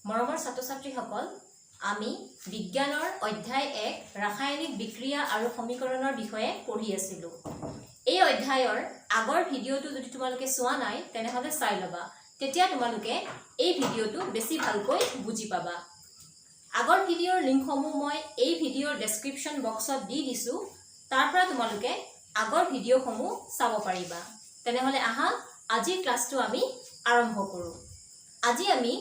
মৰমৰ ছাত্ৰ-ছাত্ৰীসকল, আমি বিজ্ঞানৰ অধ্যায় 1 ৰাসায়নিক বিক্ৰিয়া আৰু সমীকৰণৰ বিষয়ে পঢ়ি আছিলোঁ। এই অধ্যায়ৰ আগৰ ভিডিঅ'টো যদি তোমালোকে চোৱা নাই তেনেহলে চাই লবা, তেতিয়া তোমালোকে এই ভিডিঅ'টো বেছি ভালকৈ বুজি পাবা। আগৰ ভিডিঅ'ৰ লিংকসমূহ মই এই ভিডিঅ'ৰ ডেসক্ৰিপচন বক্সত দি দিছো, তাৰ পৰা তোমালোকে আগৰ ভিডিঅ'সমূহ চাব পাৰিবা। তেনেহলে আহা আজিৰ ক্লাছটো আমি আৰম্ভ কৰোঁ। আজি আমি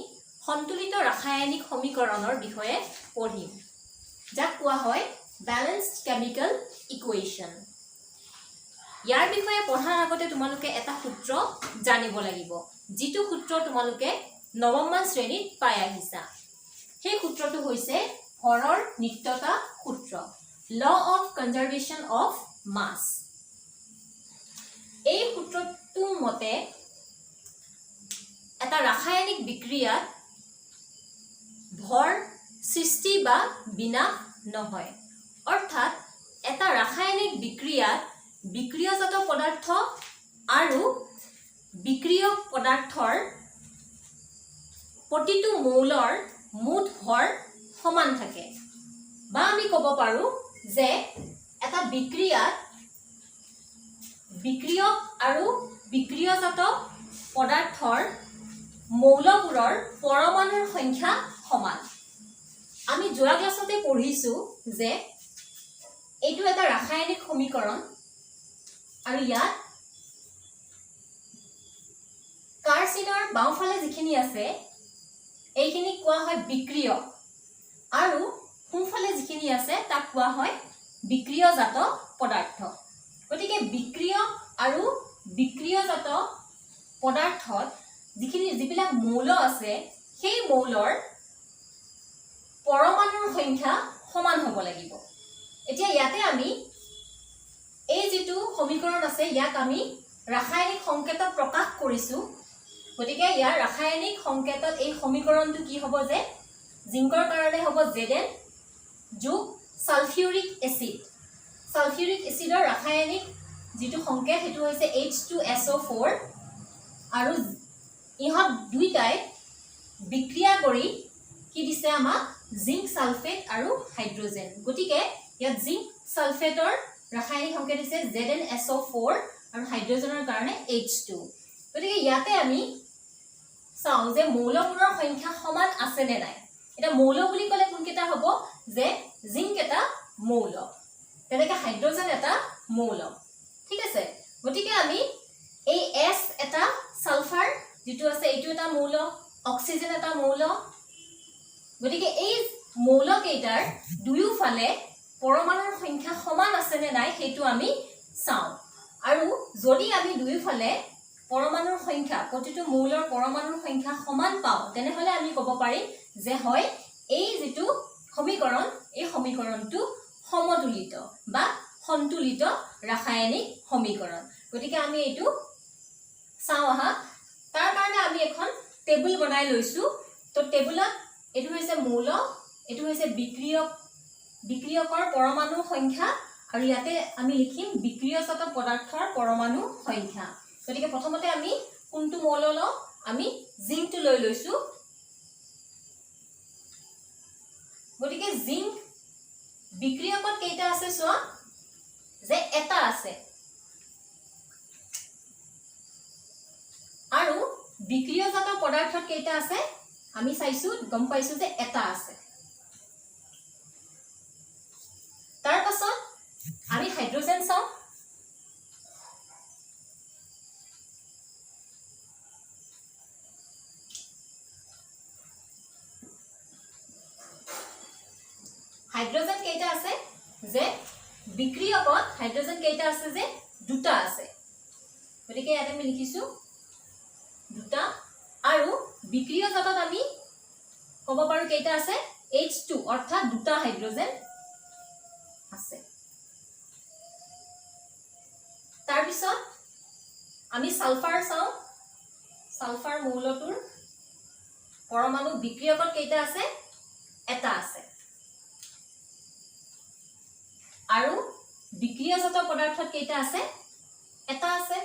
সন্তুলিত ৰাসায়নিক সমীকৰণৰ বিষয়ে পঢ়িম, যাক কোৱা হয় ব্যালেন্সড কেমিক্যাল ইকুৱেশ্যন। ইয়াৰ বিষয়ে পঢ়াৰ আগতে তোমালোকে এটা সূত্ৰ জানিব লাগিব, যিটো সূত্ৰ তোমালোকে নৱমমান শ্ৰেণীত পাই আহিছা। সেই সূত্ৰটো হৈছে ভৰৰ নিত্যতা সূত্ৰ, law of conservation of mass. এই সূত্ৰটোৰ মতে এটা ৰাসায়নিক বিক্ৰিয়াত ভৰ সৃষ্টি বা বিনাশ নহয়। অৰ্থাৎ এটা ৰাসায়নিক বিক্ৰিয়াত বিক্ৰিয়জাত পদাৰ্থ আৰু বিক্ৰিয়ক পদাৰ্থৰ প্ৰতিটো মৌলৰ মুঠ ভৰ সমান থাকে। বা আমি ক'ব পাৰো যে এটা বিক্ৰিয়াত বিক্ৰিয়ক আৰু বিক্ৰিয়জাত পদাৰ্থৰ মৌলবোৰৰ পৰমাণুৰ সংখ্যা সমান। আমি যোৱা ক্লাছতে পঢ়িছো যে এইটো এটা ৰাসায়নিক সমীকৰণ আৰু ইয়াত কাৰ্চিনৰ বাওঁফালে যিখিনি আছে এইখিনি কোৱা হয় বিক্ৰিয়ক আৰু সোঁফালে যিখিনি আছে তাক কোৱা হয় বিক্ৰিয়জাত পদাৰ্থ। গতিকে বিক্ৰিয়ক আৰু বিক্ৰিয়জাত পদাৰ্থত যিবিলাক মৌল আছে সেই মৌলৰ পৰমাণুৰ সংখ্যা সমান হ'ব লাগিব। এতিয়া ইয়াতে আমি এই যিটো সমীকৰণ আছে ইয়াক আমি ৰাসায়নিক সংকেতত প্ৰকাশ কৰিছো। গতিকে ইয়াৰ ৰাসায়নিক সংকেতত এই সমীকৰণটো কি হ'ব যে জিংকৰ কাৰণে হ'ব Zn যোগ সালফিউৰিক এসিড। সালফিউৰিক এসিডৰ ৰাসায়নিক যিটো সংকেত সেইটো হৈছে H2SO4 আৰু ইহঁত দুইটাই বিক্ৰিয়া কৰি কি দিছে আমাক জিংক সালফেট আৰু হাইড্ৰোজেন। গতিকে ইয়াত জিংক সালফেটৰ ৰাসায়নিক সংকেত হৈছে ZnSO4 আৰু হাইড্ৰোজেনৰ কাৰণে H2। গতিকে ইয়াতে আমি চাওঁ যে মৌলবোৰৰ সংখ্যা সমান আছে নে নাই। এটা মৌল বুলি ক'লে কোনকেইটা হ'ব যে জিংক এটা মৌল, তেনেকৈ হাইড্ৰোজেন এটা মৌল। ঠিক আছে, গতিকে আমি এই S এটা সালফাৰ যিটো আছে এইটো এটা মৌল, অক্সিজেন এটা মৌল। গতিকে এই মৌলকেইটাৰ দুয়োফালে পৰমাণুৰ সংখ্যা সমান আছে নে নাই সেইটো আমি চাওঁ। আৰু যদি আমি দুয়োফালে পৰমাণুৰ সংখ্যা প্ৰতিটো মৌলৰ পৰমাণুৰ সংখ্যা সমান পাওঁ তেনেহলে আমি ক'ব পাৰিম যে হয় এই যিটো সমীকৰণ এই সমীকৰণটো সমতুলিত বা সন্তুলিত ৰাসায়নিক সমীকৰণ। গতিকে আমি এইটো চাওঁ আহা। তাৰ কাৰণে আমি এখন টেবুল বনাই লৈছো। তো টেবুলত এইটো হৈছে মৌল, এইটো হৈছে বিক্ৰিয়কৰ পৰমাণুৰ সংখ্যা আৰু ইয়াতে আমি লিখিম বিক্ৰিয়জাত পদাৰ্থৰ পৰমাণু সংখ্যা। গতিকে প্ৰথমতে আমি কোনটো মৌল লওঁ, আমি জিংকটো লৈ লৈছো। গতিকে জিংক বিক্ৰিয়কত কেইটা আছে চোৱা যে এটা আছে আৰু বিক্ৰিয়জাত পদাৰ্থত কেইটা আছে আমি চাইছো, গম পাইছো যে এটা আছে। তাৰ পাছত আমি হাইড্ৰোজেন চাওঁ। হাইড্ৰোজেন কেইটা আছে যে বিক্ৰিয়কত হাইড্ৰোজেন কেইটা আছে যে দুটা আছে। গতিকে ইয়াতে আমি লিখিছো দুটা আৰু বিক্ৰিয়জাতত আমি ক'ব পাৰো কেইটা আছে H2 অৰ্থাৎ দুটা হাইড্ৰোজেন আছে। তাৰ পিছত আমি সালফাৰ চাওঁ। সালফাৰ মৌলটোৰ পৰমাণু বিক্ৰিয়কত কেইটা আছে এটা আছে আৰু বিক্ৰিয়জাত পদাৰ্থত কেইটা আছে এটা আছে।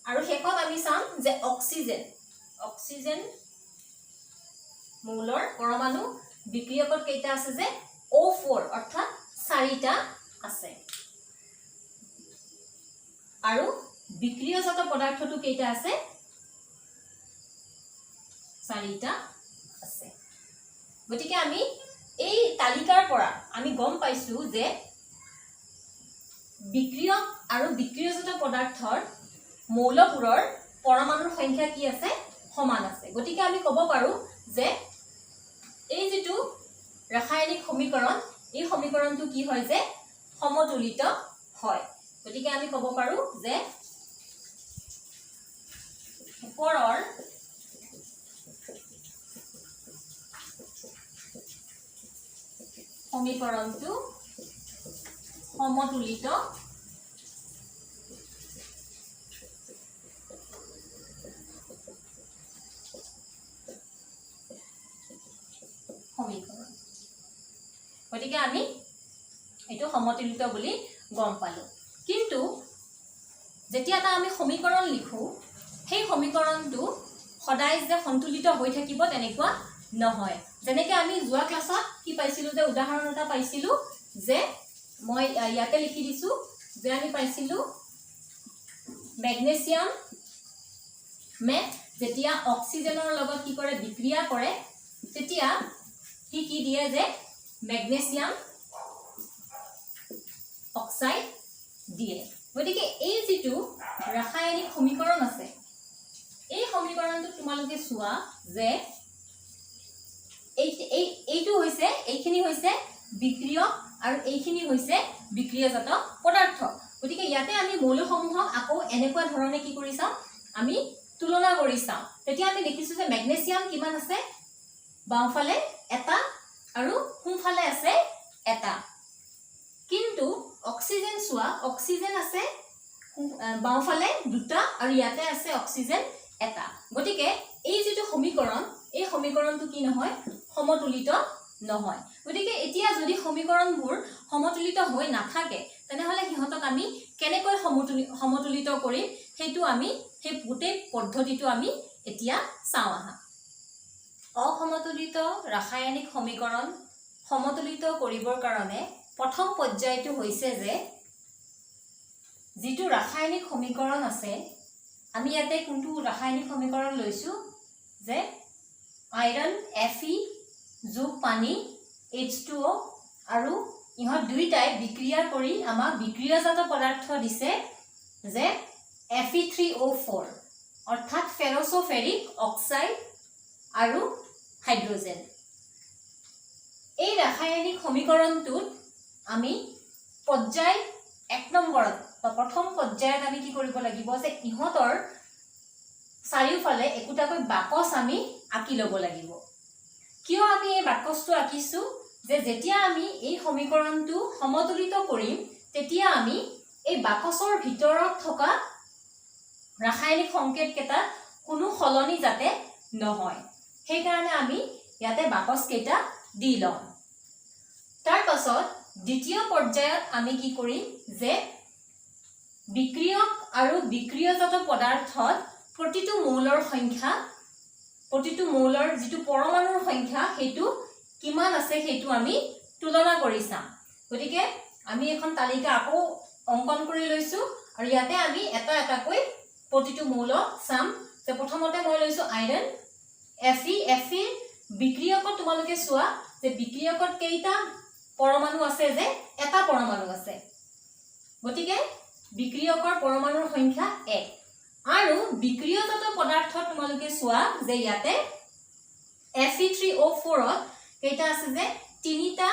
আৰু শেষত আমি চাম যে অক্সিজেন অক্সিজেন মৌলৰ পৰমাণু বিক্ৰিয়কত কেইটা আছে যে O4 অৰ্থাৎ 4টা আছে আৰু বিক্ৰিয়জাত পদাৰ্থটো কেইটা আছে 4টা আছে গতিকে আমি এই তালিকাৰ পৰা আমি গম পাইছো যে বিক্ৰিয়ক আৰু বিক্ৰিয়জাত পদাৰ্থৰ মৌলবোৰৰ পৰমাণুৰ সংখ্যা কি আছে সমান আছে গতিকে আমি ক'ব পাৰো যে এই যেটো ৰাসায়নিক সমীকৰণ এই সমীকৰণটো কি হয় যে সমতুলিত হয় গতিকে আমি ক'ব পাৰো যে ওপৰৰ সমীকৰণটো সমতুলিত সমীকৰণ গতিকে আমি এটো সমতুলিত বুলি গম পালো কিন্তু যেতিয়া আমি সমীকৰণ লিখো সেই সমীকৰণটো সদায় যে সন্তুলিত হৈ থাকিব তেনেকুৱা নহয় যেনেকৈ আমি যোৱা ক্লাছত কি পাইছিলো যে উদাহৰণ এটা পাইছিলো যে মই ইয়াতে লিখি দিছো যে আমি পাইছিলো ম্যাগনেসিয়াম যেতিয়া অক্সিজেনৰ লগত কি কৰে বিক্ৰিয়া কৰে তেতিয়া কি দিয়ে যে ম্যাগনেসিয়াম অক্সাইড দিয়ে গতিকে এই যেটো ৰাসায়নিক সমীকৰণ আছে এই সমীকৰণটো তোমালোকে চোৱা যে এইটো হৈছে এইখিনি হৈছে বিক্ৰিয়ক আৰু এইখিনি হৈছে বিক্ৰিয়াজাত পদাৰ্থ গতিকে ইয়াতে আমি মৌলসমূহক আকৌ এনেকুৱা ধৰণে কি কৰি চাম আমি তুলনা কৰি চাম তেতিয়া আমি দেখিছো যে ম্যাগনেসিয়াম কিমান আছে বাওঁফালে এটা আৰু সোঁফালে আছে এটা কিন্তু অক্সিজেন চোৱা অক্সিজেন আছে বাওঁফালে দুটা আৰু ইয়াতে আছে অক্সিজেন এটা গতিকে এই যেটো সমীকৰণ এই সমীকৰণটো কি নহয় সমতুলিত নহয় গতিকে এতিয়া যদি সমীকৰণবোৰ সমতুলিত হৈ নাথাকে তেনেহলে হিহতক আমি কেনেকৈ সমতুলিত কৰিম হেতু আমি হে পুতে পদ্ধতিটো আমি এতিয়া চাও আহা অসমতুলিত ৰাসায়নিক সমীকৰণ সমতুলিত কৰিবৰ কাৰণে প্ৰথম পৰ্যায়টো হৈছে যে যেটো ৰাসায়নিক সমীকৰণ আছে আমি ইয়াতে কোনটো ৰাসায়নিক সমীকৰণ লৈছো যে আইৰন Fe যোগ পানী H2O আৰু ইহত দুইটাই বিক্ৰিয়া কৰি আমাক বিক্ৰিয়াজাত পদাৰ্থ দিছে যে Fe3O4 অৰ্থাৎ ফেৰছফেৰিক অক্সাইড আৰু হাইড্ৰোজেন এই ৰাসায়নিক সমীকৰণটোত আমি পৰ্যায় 1 নম্বৰত বা প্ৰথম পৰ্যায়ত আমি কি কৰিব লাগিব যে ইহতৰ চাৰিওফালে একোটাকৈ বাকস আমি আঁকি ল'ব লাগিব কিয় আমি এই বাকসটো আঁকিছো যে যেতিয়া আমি এই সমীকৰণটো সমতুলিত কৰিম তেতিয়া আমি এই বাকসৰ ভিতৰত থকা ৰাসায়নিক সংকেত কেটা কোনো সলনি যাতে নহয় সেই কাৰণে আমি ইয়াতে বাকস কেটা দি লম তাৰ পাছত দ্বিতীয় পৰ্যায়ত আমি কি কৰিম যে বিক্ৰিয়ক আৰু বিক্ৰিয়জাত পদাৰ্থত প্ৰতিটো মৌলৰ সংখ্যা প্ৰতিটো মৌলৰ যেটো পৰমাণুৰ সংখ্যা হেতু কিমান আছে হেতু আমি তুলনা কৰি চাম গতিকে আমি এখন তালিকা আকৌ অঙ্কন কৰি লৈছো আৰু ইয়াতে আমি এটা এটাকৈ প্ৰতিটো মৌল চাম যে প্ৰথমতে মই লৈছো আইৰন Fe বিক্ৰিয়কত তোমালোকে চোৱা যে বিক্ৰিয়কত কেইটা পৰমাণু আছে যে এটা পৰমাণু আছে গতিকে বিক্ৰিয়কৰ পৰমাণুৰ সংখ্যা 1 আৰু বিক্ৰিয়জাত পদাৰ্থত তোমালোকে চোৱা যে ইয়াতে Fe3O4 কেইটা আছে যে তিনিটা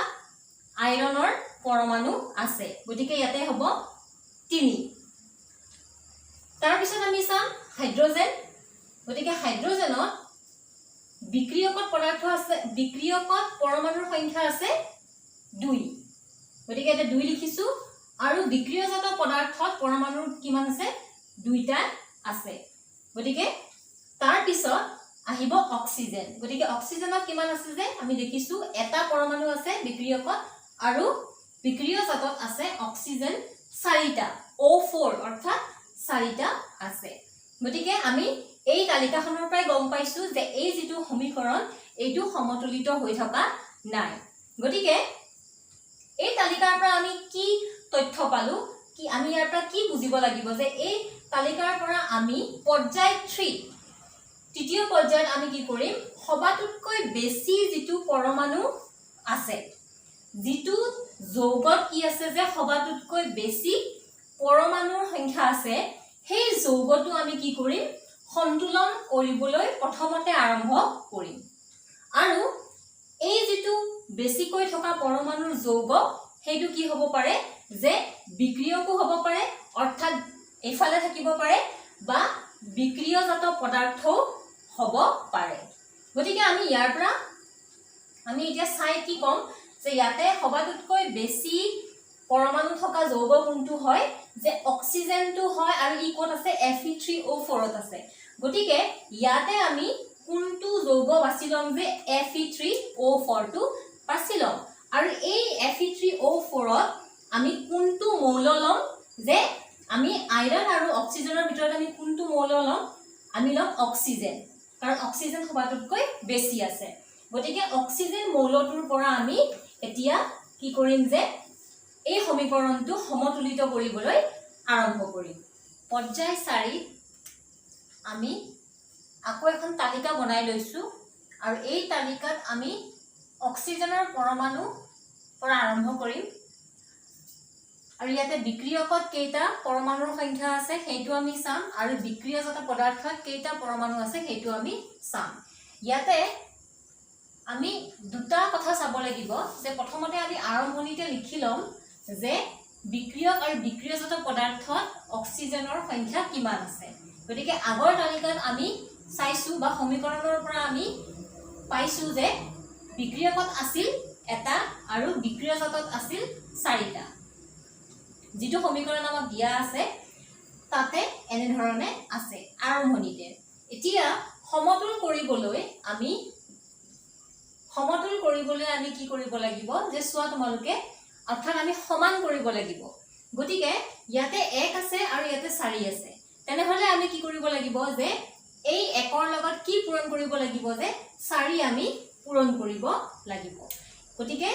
আইৰনৰ পৰমাণু আছে গতিকে ইয়াতে হ'ব 3 তাৰ পিছত আমি চাম হাইড্ৰোজেন গতিকে হাইড্ৰোজেনত বিক্ৰিয়কত পদাৰ্থ আছে বিক্ৰিয়কত পৰমাণুৰ সংখ্যা আছে 2 গতিকে এটা 2 লিখিছো আৰু বিক্ৰিয়জাত পদাৰ্থত পৰমাণুৰ কিমান আছে দুইটা আছে গতিকে তাৰ পিছত আহিব অক্সিজেন গতিকে অক্সিজেনত কিমান আছে যে আমি দেখিছো এটা পৰমাণু আছে বিক্ৰিয়কত আৰু বিক্ৰিয়জাতত আছে অক্সিজেন 4টা O4 অৰ্থাৎ 4টা আছে গতিকে আমি এই তালিকাখনৰ পৰাই গম পাইছো যে এই যেটো সমীকৰণ এইটো সমতুলিত হৈ থকা নাই গতিকে এই তালিকাৰ পৰা আমি কি তথ্য পালো কি আমি ইয়াৰ পৰা কি বুজিব লাগিব যে এই তালিকাৰ পৰা আমি পৰ্যায় 3 তৃতীয় পৰ্যায়ত আমি কি কৰিম সবাতোতকৈ বেছি যেটো পৰমাণু আছে যেটো যৌগত কি আছে যে সবাতোতকৈ বেছি পৰমাণুৰ সংখ্যা আছে সেই যৌগটো আমি কি কৰিম সন্তুলন কৰিবলৈ প্ৰথমতে আৰম্ভ কৰিম আৰু এই যেটো বেছিকৈ থকা পৰমাণুৰ যৌগ হেতু কি হ'ব পাৰে যে বিক্ৰিয়কো হ'ব পাৰে অৰ্থাৎ এফালে থাকিব পাৰে বা বিক্ৰিয়জাত পদাৰ্থ হ'ব পাৰে গতিকে আমি ইয়াৰ পৰা আমি এতিয়া চাই কি কম যে ইয়াতে সবাতোতকৈ বেছি পৰমাণু থকা যৌগ কোনটো হয় যে অক্সিজেনটো হয় আৰু ই ক'ত আছে Fe3O4 ত আছে গতিকে ইয়াতে আমি কোনটো যৌগ বাছি লম যে Fe3O4 টো বাছি লম আৰু এই Fe3O4 ত আমি কোনটো মৌল লম যে আমি আইৰন আৰু অক্সিজেনৰ ভিতৰত আমি কোনটো মৌল লম আমি লম অক্সিজেন কাৰণ অক্সিজেন সবাতোতকৈ বেছি আছে গতিকে অক্সিজেন মৌলটোৰ পৰা আমি এতিয়া কি কৰিম যে এই সমীকৰণটো সমতুলিত কৰিবলৈ আৰম্ভ কৰিম পৰ্যায় 4 আমি আকৌ এখন তালিকা বনাই লৈছো আৰু এই তালিকাত আমি অক্সিজেনৰ পৰমাণু পৰা আৰম্ভ কৰিম আৰু ইয়াতে বিক্ৰিয়কত কেইটা পৰমাণুৰ সংখ্যা আছে হেতু আমি চাম আৰু বিক্ৰিয়জাত পদাৰ্থত কেইটা পৰমাণু আছে হেতু আমি চাম ইয়াতে আমি দুটা কথা চাব লাগিব যে প্ৰথমতে আমি আৰম্ভণিতে লিখি লম যে বিক্ৰিয়ক আৰু বিক্ৰিয়জাত পদাৰ্থত অক্সিজেনৰ সংখ্যা কিমান আছে গতিকে আগৰ তালিকাত আমি চাইছো বা সমীকৰণৰ পৰা আমি পাইছো যে বিক্ৰিয়কত আছিল এটা আৰু বিক্ৰিয়জাতত আছিল 4টা যেটো সমীকৰণ আমাক দিয়া আছে তাতে এনে ধৰণে আছে আৰম্ভণিতে এতিয়া সমতুল কৰিবলৈ আমি কি কৰিব লাগিব যে চোৱা তোমালোকে অৰ্থাৎ আমি সমান কৰিব লাগিব গতিকে ইয়াতে 1 আছে আৰু ইয়াতে 4 আছে তেনেহলে আমি কি কৰিব লাগিব যে এই 1ৰ লগত কি পূৰণ কৰিব লাগিব যে 4 আমি পূৰণ কৰিব লাগিব গতিকে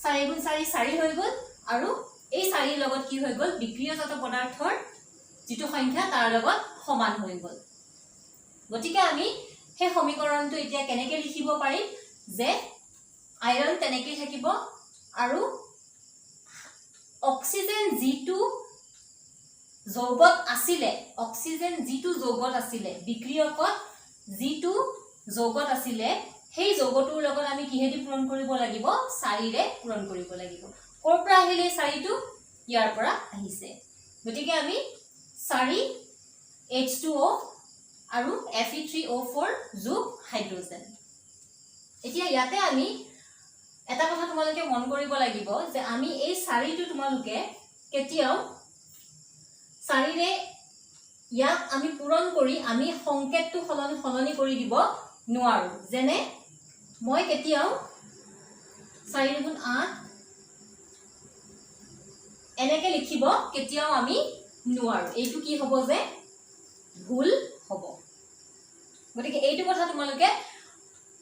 4 * 4 4 হৈ গ'ল আৰু এই 4ৰ লগত কি হৈ গ'ল বিক্ৰিয়জাত পদাৰ্থৰ যেটো সংখ্যা তাৰ লগত সমান হৈ গ'ল গতিকে আমি সেই সমীকৰণটো এতিয়া কেনেকৈ লিখিব পাৰিম যে আইৰন তেনেকৈ থাকিব আৰু অক্সিজেন যেটো যৌগত আছিলে বিক্ৰিয়কত যেটো যৌগত আছিলে সেই যৌগটোৰ লগত আমি কিহেদি পূৰণ কৰিব লাগিব 4ৰে পূৰণ কৰিব লাগিব কোৰ পৰা আহিলে 4টো ইয়াৰ পৰা আহিছে গতিকে আমি 4 H2O আৰু Fe3O4 যোগ হাইড্ৰোজেন এতিয়া ইয়াতে আমি এটা কথা তোমালোকে মন কৰিব লাগিব যে আমি এই 4টো তোমালোকে কেতিয়াও 4ৰে ইয়াক আমি পূৰণ কৰি আমি সংকেতটো সলনি কৰি দিব নোৱাৰো যেনে মই কেতিয়াও 4 * 8 এনেকে লিখিব কেতিয়াও আমি নোৱাৰো এইটো কি হ'ব যে ভুল হ'ব গতিকে এইটো কথা তোমালোকে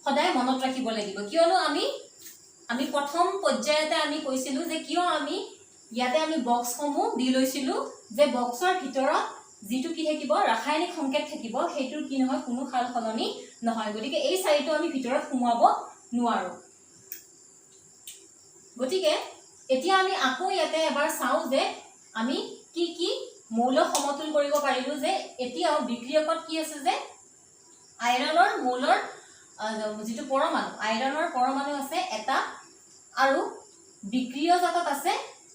সদায় মনত ৰাখিব লাগিব কিয়নো আমি প্ৰথম পৰ্যায়তে আমি কৈছিলো যে কিয় আমি ইয়াতে আমি বক্সসমূহ দি লৈছিলো যে বক্সৰ ভিতৰত যেটো কি থাকিব ৰাসায়নিক সংকেত থাকিব হেতুৰ কি নহয় কোনো খাল সলনি নহয় গতিকে এই 4টো আমি ভিতৰত সুমাব নোৱাৰো গতিকে এতিয়া আমি আকৌ ইয়াতে এবাৰ চাও যে আমি কি মৌল সমতুল কৰিব পাৰিলো যে এতিয়াও বিক্ৰিয়কত কি আছে যে আইৰনৰ মৌলৰ যেটো পৰমাণু আইৰনৰ পৰমাণু আছে এটা আৰু বিক্ৰিয়জাতত আছে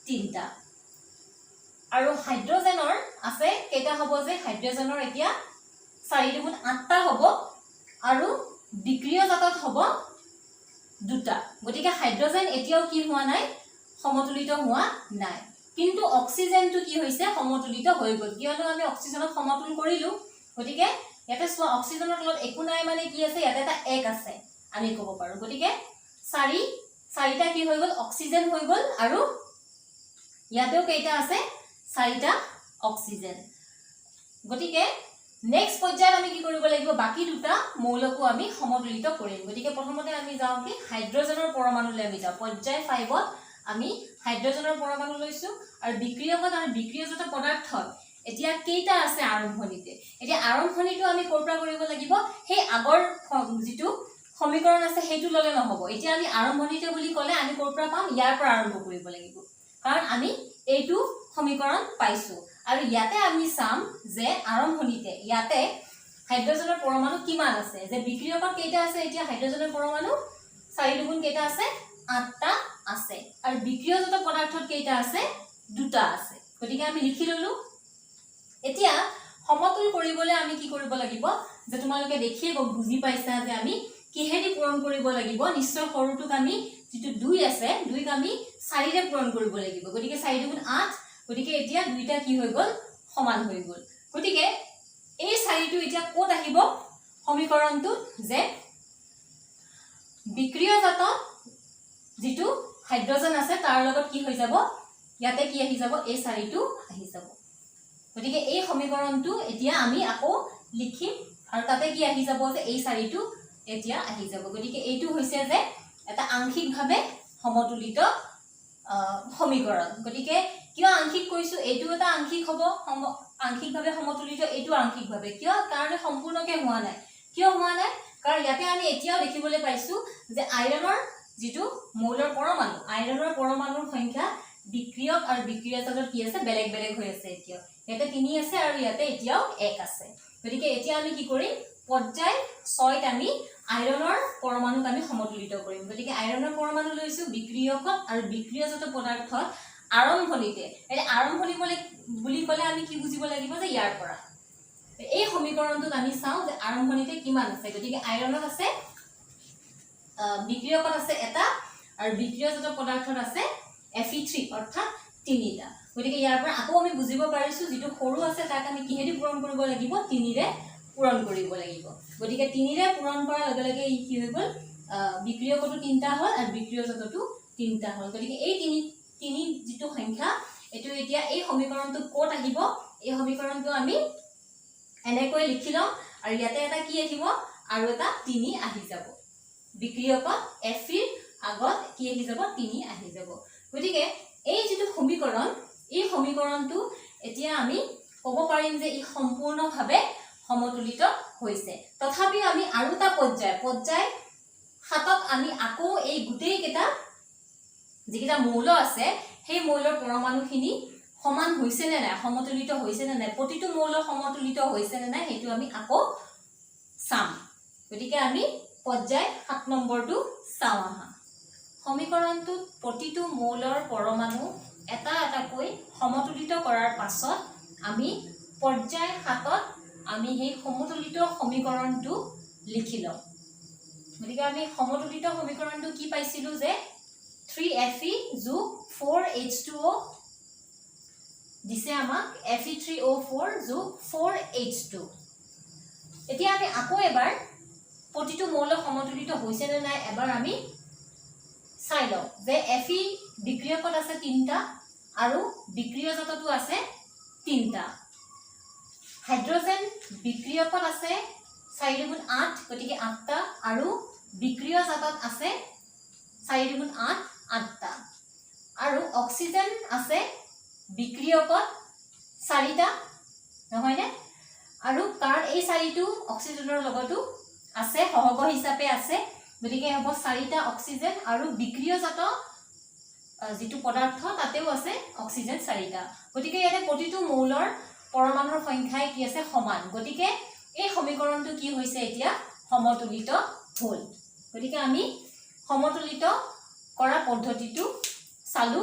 3টা আৰু হাইড্ৰোজেনৰ আছে কেইটা হ'ব যে হাইড্ৰোজেনৰ এতিয়া 4 * 8টা হ'ব আৰু বিক্ৰিয়জাতত হ'ব 2টা গতিকে হাইড্ৰোজেন এতিয়াও কি হোৱা নাই সমতুলিত হোৱা নাই কিন্তু অক্সিজেনটো কি হৈছে সমতুলিত হৈ গ'ল কিয়নো আমি অক্সিজেনক সমতুল কৰিলো গতিকে ইয়াতে চোৱা অক্সিজেনৰ তলত একো নাই মানে কি আছে ইয়াতে এটা 1 আছে আমি ক'ব পাৰো গতিকে 4টা কি হৈ গ'ল অক্সিজেন হৈ গ'ল আৰু ইয়াতেও কেইটা আছে 4টা অক্সিজেন গতিকে নেক্সট পৰ্যায়ত আমি কি কৰিব লাগিব বাকি দুটা মৌলকো আমি সমতুলিত কৰিম গতিকে প্ৰথমতে আমি যাওঁ কি হাইড্ৰজেনৰ পৰমাণুলৈ আমি যাওঁ পৰ্যায় 5ত আমি হাইড্ৰজেনৰ পৰমাণু লৈছো আৰু বিক্ৰিয়কত আৰু বিক্ৰিয়জাত পদাৰ্থত এতিয়া কেইটা আছে আৰম্ভণিতে এতিয়া আৰম্ভণিটো আমি ক'ৰ পৰা কৰিব লাগিব সেই আগৰ যিটো সমীকৰণ আছে সেইটো ললে নহব এতিয়া আমি আৰম্ভণিতে বুলি ক'লে আমি ক'ৰ পৰা পাম ইয়াৰ পৰা আৰম্ভ কৰিব লাগিব কাৰণ আমি এইটো সমীকৰণ পাইছো আৰু ইয়াতে আমি চাম যে আৰম্ভণিতে ইয়াতে হাইড্ৰজেনৰ পৰমাণু কিমান আছে যে বিক্ৰিয়কত কেইটা আছে এতিয়া হাইড্ৰজেনৰ পৰমাণু 4 দুগুণ কেইটা আছে 8টা আছে আৰু বিক্ৰিয়জাত পদাৰ্থত কেইটা আছে 2টা আছে গতিকে আমি লিখি ললো এতিয়া সমতুল কৰিবলৈ আমি কি কৰিব লাগিব যে তোমালোকে দেখিয়ে বুজি পাইছা যে আমি কিহেদি পূৰণ কৰিব লাগিব নিশ্চয় সৰুটোক আমি যেটো 2 আছে 2 ক আমি 4 ৰে পূৰণ কৰিব লাগিব গতিকে 4 দুগুণ 8 গতিকে এতিয়া দুইটা কি হৈ গল সমান হৈ গল গতিকে এই 4টো এতিয়া ক'ত আহিব সমীকৰণটো যে বিক্ৰিয়জাত যেটো হাইড্ৰজেন আছে তাৰ লগত কি হৈ যাব ইয়াতে কি আহি যাব এই 4টো আহি যাব গতিকে এই সমীকৰণটো এতিয়া আমি আকৌ লিখিম আৰু তাতে কি আহি যাব যে এই 4টো এতিয়া আহি যাব গতিকে এইটো হৈছে যে এটা আংশিকভাৱে সমতুলিত সমীকৰণ গতিকে কিয় আংশিক কৈছো এইটো এটা আংশিক হ'ব আংশিকভাৱে সমতুলিত এইটো আংশিকভাৱে কিয় কাৰণ সম্পূৰ্ণকে হোৱা নাই কিয় হোৱা নাই কাৰণ ইয়াতে আমি এতিয়াও দেখিবলৈ পাইছো যে আইৰণৰ যেটো মৌলৰ পৰমাণু আইৰণৰ পৰমাণুৰ সংখ্যা বিক্ৰিয়ক আৰু বিক্ৰিয়জাতত কি আছে বেলেগ বেলেগ হৈ আছে এতিয়াও ইয়াতে 3 আছে আৰু ইয়াতে এতিয়াও 1 আছে গতিকে এতিয়া আমি কি কৰিম পৰ্যায় 6ত আমি আইৰণৰ পৰমাণুক আমি সমতুলিত কৰিম গতিকে আইৰণৰ পৰমাণু লৈছো বিক্ৰিয়কত আৰু বিক্ৰিয়জাত পদাৰ্থত আৰম্ভণিতে এই আৰম্ভণি বুলি ক'লে আমি কি বুজিব লাগিব যে ইয়াৰ পৰা এই সমীকৰণটোত আমি চাও যে আৰম্ভণিতে কিমান আছে গতিকে আইৰণত আছে বিক্ৰিয়কত আছে এটা আৰু বিক্ৰিয়জাত পদাৰ্থত আছে Fe3 অৰ্থাৎ 3টা গতিকে ইয়াৰ পৰা আকৌ আমি বুজিব পাৰিছো যেটো সৰু আছে তাক আমি কিহেদি পূৰণ কৰিব লাগিব 3 ৰে পূৰণ কৰিব লাগিব গতিকে 3 ৰে পূৰণ কৰাৰ লগে লগে ই কি হৈ গল বিক্ৰিয়কটো 3টা হ'ল আৰু বিক্ৰিয়জাতটো 3টা হ'ল গতিকে এই 3 যেটো সংখ্যা এটো এতিয়া এই সমীকৰণটো ক'ত আহিব এই সমীকৰণটো আমি এনেকৈ লিখি লম আৰু ইয়াতে এটা কি আহিব আৰু এটা 3 আহি যাব বিক্ৰিয়কত Fe আগত কি আহি যাব 3 আহি যাব গতিকে এই যেটো সমীকৰণ এই সমীকৰণটো এতিয়া আমি ক'ব পাৰিম যে ই সম্পূৰ্ণভাৱে সমতুলিত হৈছে তথাপি আমি আৰু এটা পৰ্যায় 7ত আমি আকৌ এই গুটেই কেটা যিকেটা মৌল আছে সেই মৌলৰ পৰমাণুখিনি সমান হৈছে নে নাই সমতুলিত হৈছে নে নাই প্ৰতিটো মৌল সমতুলিত হৈছে নে নাই হেতু আমি আকৌ চাম গতিকে আমি পৰ্যায় 7 নম্বৰটো চাও আহা সমীকৰণটোত প্ৰতিটো মৌলৰ পৰমাণু এটা এটাকৈ সমতুলিত কৰাৰ পাছত আমি পৰ্যায় 7ত আমি সেই সমতুলিত সমীকৰণটো লিখি লম গতিকে আমি সমতুলিত সমীকৰণটো কি পাইছিলো যে 3Fe যোগ 4H2O দিছে আমাক Fe3O4 যোগ 4H2 এতিয়া আমি আকৌ এবাৰ প্ৰতিটো মৌল সমতুলিত হৈছে নে নাই এবাৰ আমি চাই লও যে Fe বিক্ৰিয়কত আছে 3টা আৰু বিক্ৰিয়জাতটো আছে 3টা হাইড্ৰজেন বিক্ৰিয়কত আছে 4 দুগুণ 8 গতিকে 8টা আৰু বিক্ৰিয়জাতত আছে 4 দুগুণ 8 8টা আৰু অক্সিজেন আছে বিক্ৰিয়কত 4টা নহয় নে আৰু কাৰণ এই 4টো অক্সিজেনৰ লগতো আছে সহগ হিচাপে আছে গতিকে হ'ব 4টা অক্সিজেন আৰু বিক্ৰিয়জাত যেটো পদাৰ্থ তাতেও আছে অক্সিজেন 4টা গতিকে ইয়াতে প্ৰতিটো মৌলৰ পৰমাণুৰ সংখ্যাই কি আছে সমান গতিকে এই সমীকৰণটো কি হৈছে এতিয়া সমতুলিত হ'ল গতিকে আমি সমতুলিত কৰা পদ্ধতিটো চালু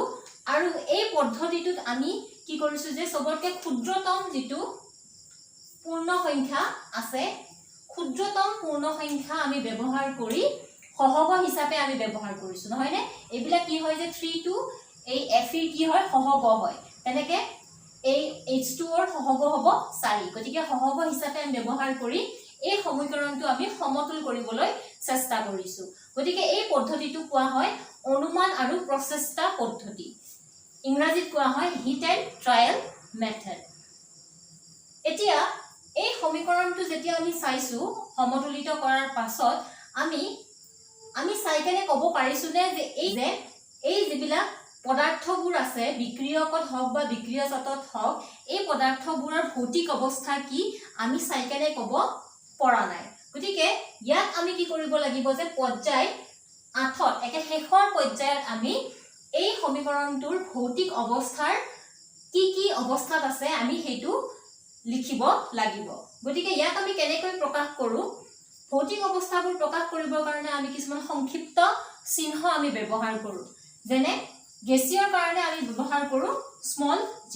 আৰু এই পদ্ধতিটোত আমি কি কৰিছো যে সবতকে ক্ষুদ্ৰতম যেটো পূৰ্ণ সংখ্যা আছে ক্ষুদ্ৰতম পূৰ্ণ সংখ্যা আমি ব্যৱহাৰ কৰি সহগ হিচাপে আমি ব্যৱহাৰ কৰিছো নহয় নে এবিলা কি হয় যে 3 টো এই Fe কি হয় সহগ হয় তেনেকে এই H2 ৰ সহগ হ'ব 4 গতিকে সহগ হিচাপে আমি ব্যৱহাৰ কৰি এই সমীকৰণটো আমি সমতুল কৰিবলৈ চেষ্টা কৰিছো গতিকে এই পদ্ধতিটো কোৱা হয় অনুমান আৰু প্ৰচেষ্টা পদ্ধতি ইংৰাজীত কোৱা হয় হিট এণ্ড ট্ৰায়াল মেথড এতিয়া এই সমীকৰণটো যেতিয়া আমি চাইছো সমতুলিত কৰাৰ পাছত আমি চাই কেনে ক'ব পাৰিছোনে যে এই যিবিলাক পদাৰ্থবোৰ আছে বিক্ৰিয়কত হওক বা বিক্ৰিয়াজাতত হওক এই পদাৰ্থবোৰৰ ভৌতিক অৱস্থা কি আমি চাই কেনে ক'ব পৰা নাই গতিকে ইয়াত আমি কি কৰিব লাগিব যে পৰ্যায় 8ত একে শেষৰ পৰ্যায়ত আমি এই সমীকৰণটোৰ ভৌতিক অৱস্থাৰ কি অৱস্থাত আছে আমি হেতু লিখিব লাগিব গতিকে ইয়াক আমি কেনেকৈ প্ৰকাশ কৰো ভৌতিক অৱস্থাবোৰ প্ৰকাশ কৰিবৰ কাৰণে আমি কিছুমান সংক্ষিপ্ত চিহ্ন আমি ব্যৱহাৰ কৰো যেনে গেছীয়ৰ কাৰণে আমি ব্যৱহাৰ কৰো স্মল g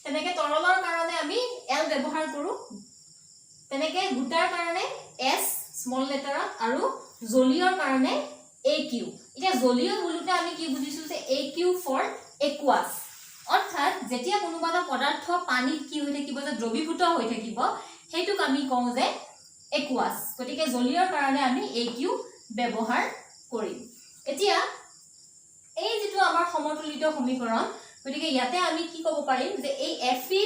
তেনেকে তৰলৰ কাৰণে আমি l ব্যৱহাৰ কৰো তেনেকে গুটাৰ কাৰণে s স্মল লেটাৰত আৰু জলীয়ৰ কাৰণে aq এটা জলীয় বুলুতে আমি কি বুজিছো যে aq ফৰ একুয়াস অৰ্থাৎ যেতিয়া কোনোবা এটা পদাৰ্থ পানীত কি হৈ থাকিব যে দ্ৰবীভূত হৈ থাকিব হেতুক আমি কওঁ যে একুয়াস গতিকে জলীয়ৰ কাৰণে আমি aq ব্যৱহাৰ কৰিম এতিয়া এই যেটো আমাৰ সমতুলিত সমীকৰণ গতিকে ইয়াতে আমি কি ক'ব পাৰিম যে এই Fe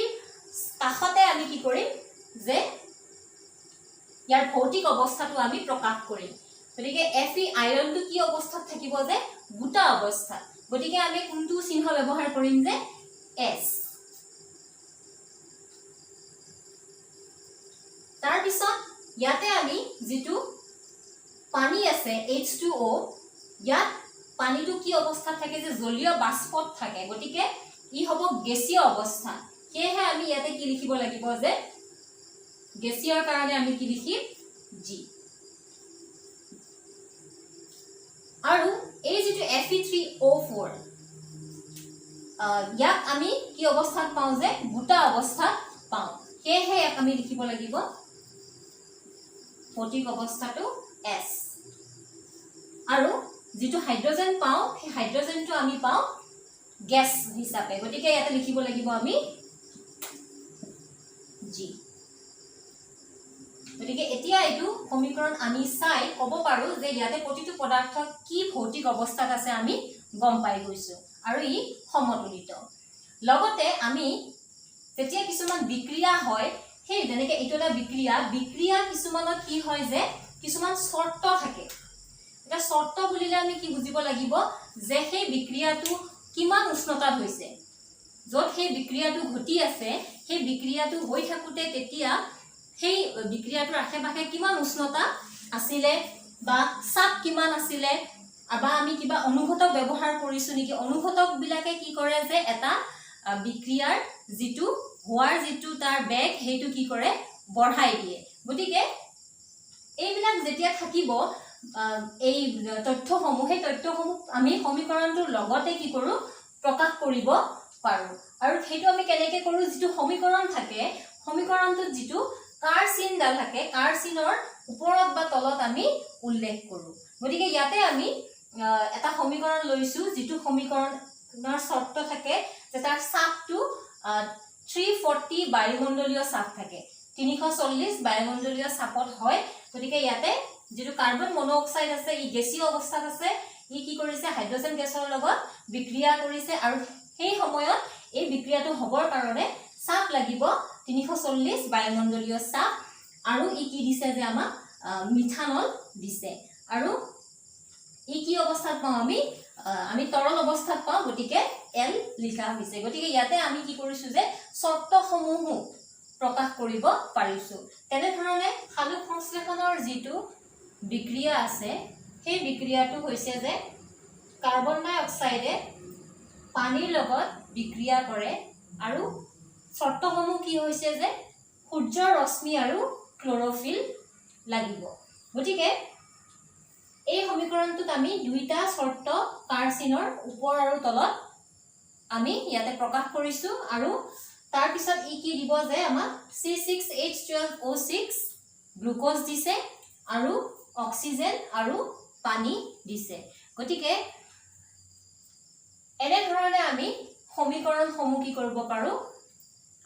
কাষতে আমি কি কৰিম যে ইয়াৰ ভৌতিক অৱস্থাটো আমি প্ৰকাশ কৰিম গতিকে Fe আইৰণটো কি অৱস্থাত থাকিব যে গোটা অৱস্থাত গতিকে আমি কোনটো চিহ্ন ব্যৱহাৰ কৰিম যে S তাৰ পিছত ইয়াতে আমি যেটো পানী আছে H2O ইয়াত পানীটো কি অৱস্থাত থাকে যে জলীয় বাষ্পত থাকে গতিকে ই হ'ব গেছীয় অৱস্থা কিহে আমি ইয়াতে কি লিখিব লাগিব যে গেছীয়ৰ কাৰণে আমি কি লিখিম G আৰু এই যেটো Fe3O4 ইয়াক আমি কি অৱস্থাত পাও যে গোটা অৱস্থাত পাও কিহে ইয়াক আমি লিখিব লাগিব ভৌতিক অৱস্থাটো S আৰু যেটো হাইড্ৰোজেন পাও সেই হাইড্ৰোজেনটো আমি পাও গ্যাস হিচাপে গতিকে ইয়াতে লিখিব লাগিব আমি G গতিকে এতিয়া এটো সমীকৰণ আমি চাই ক'ব পাৰো যে ইয়াতে প্ৰতিটো পদাৰ্থ কি ভৌতিক অৱস্থাত আছে আমি গম পাই গৈছো আৰু ই সমতুলিত লগতে আমি যেতিয়া কিছুমান বিক্ৰিয়া হয় সেই যেনেকৈ ইটোলা বিক্ৰিয়া কিছুমানত কি হয় যে কিছুমান শৰ্ত থাকে এটা শৰ্ত বুলিলে আমি কি বুজিব লাগিব যে সেই বিক্ৰিয়াটো কিমান উষ্ণতাত হৈছে যত সেই বিক্ৰিয়াটো ঘটি আছে সেই বিক্ৰিয়াটো হৈ থাকুতে তেতিয়া সেই বিক্ৰিয়াটোৰ আশেপাশে কিমান উষ্ণতা আছিলে বা চাপ কিমান আছিলে আবা আমি কিবা অনুঘটক ব্যৱহাৰ কৰিছো নেকি অনুঘটক বিলাকে কি কৰে যে এটা বিক্ৰিয়াৰ যেটো হোৱাৰ যেটো তাৰ বেগ হেতু কি কৰে বঢ়াই দিয়ে গতিকে এইবিলাক যেতিয়া থাকিব এই তথ্যসমূহ আমি সমীকৰণটোৰ লগতে কি কৰো প্ৰকাশ কৰিব পাৰো আৰু হেতু আমি কেনেকৈ কৰো যেটো সমীকৰণ থাকে সমীকৰণটোত যেটো কাৰ চিনডাল থাকে কাৰ চিনৰ ওপৰত বা তলত আমি উল্লেখ কৰো গতিকে ইয়াতে আমি এটা সমীকৰণ লৈছো যেটো সমীকৰণৰ শৰ্ত থাকে যে তাৰ চাপটো 340 বায়ুমণ্ডলীয় চাপ থাকে 340 বায়ুমণ্ডলীয় চাপত হয় গতিকে ইয়াতে যেটো কাৰ্বন মনোঅক্সাইড আছে ই গেছীয় অৱস্থাত আছে ই কি কৰিছে হাইড্ৰোজেন গেছৰ লগত বিক্ৰিয়া কৰিছে আৰু সেই সময়ত এই বিক্ৰিয়াটো হবৰ কাৰণে চাপ লাগিব 340 বায়ুমণ্ডলীয় চাপ আৰু ই কি দিছে যে আমাক মিথানল দিছে আৰু ই কি অৱস্থাত পাও আমি তৰল অৱস্থাত পাও গতিকে L লিখা হৈছে গতিকে ইয়াতে আমি কি কৰিছো যে শৰ্তসমূহ প্ৰকাশ কৰিব পাৰিছো তেনে ধৰণে সালোক সংশ্লেষণৰ যেটো বিক্ৰিয়া আছে সেই বিক্ৰিয়াটো হৈছে যে কাৰ্বন ডাই অক্সাইডে পানীৰ লগত বিক্ৰিয়া কৰে আৰু শৰ্তসমূহ কি হৈছে যে সূৰ্যৰ ৰশ্মি আৰু ক্লোৰোফিল লাগিব গতিকে এই সমীকৰণটোত আমি দুইটা শৰ্ত কাৰ্চিনৰ ওপৰ আৰু তলত আমি ইয়াতে প্ৰকাশ কৰিছো আৰু তাৰ পিছত ই কি দিব যে আমাক C6H12O6 গ্লুকোজ দিছে আৰু অক্সিজেন আৰু পানী দিছে গতিকে এনে ধৰণে আমি সমীকৰণসমূহ কি কৰিব পাৰো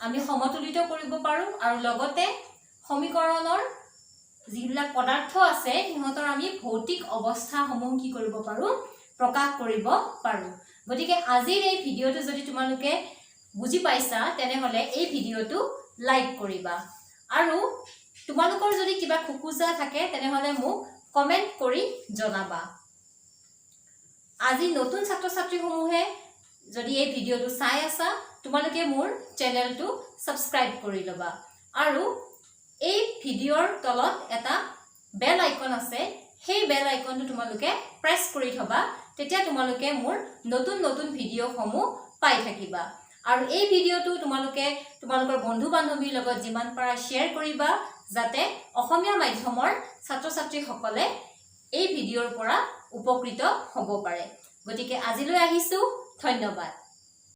আমি সমতুলিত কৰিব পাৰো আৰু লগতে সমীকৰণৰ যিবিলাক পদাৰ্থ আছে সিহঁতৰ আমি ভৌতিক অৱস্থাসমূহ কি কৰিব পাৰো প্ৰকাশ কৰিব পাৰো গতিকে আজিৰ এই ভিডিওটো যদি তোমালোকে বুজি পাইছা তেনেহলে এই ভিডিওটো লাইক কৰিবা আৰু তোমালোকৰ যদি কিবা খুকুজা থাকে তেনেহলে মোক কমেন্ট কৰি জনাবা আজি নতুন ছাত্ৰ ছাত্ৰীসমূহে যদি এই ভিডিওটো চাই আছা তোমালোকে মোৰ চেনেলটো সাবস্ক্ৰাইব কৰি লবা আৰু এই ভিডিওৰ তলত এটা বেল আইকন আছে সেই বেল আইকনটো তোমালোকে প্ৰেছ কৰি থবা তেতিয়া তোমালোকে মোৰ নতুন নতুন ভিডিওসমূহ পাই থাকিবা আৰু এই ভিডিওটো তোমালোকে তোমালোকৰ বন্ধু বান্ধৱীৰ লগত যিমান পাৰা শেয়াৰ কৰিবা যাতে অসমীয়া মাধ্যমৰ ছাত্ৰ ছাত্ৰীসকলে এই ভিডিওৰ পৰা উপকৃত হ'ব পাৰে গতিকে আজিলৈ আহিছো ধন্যবাদ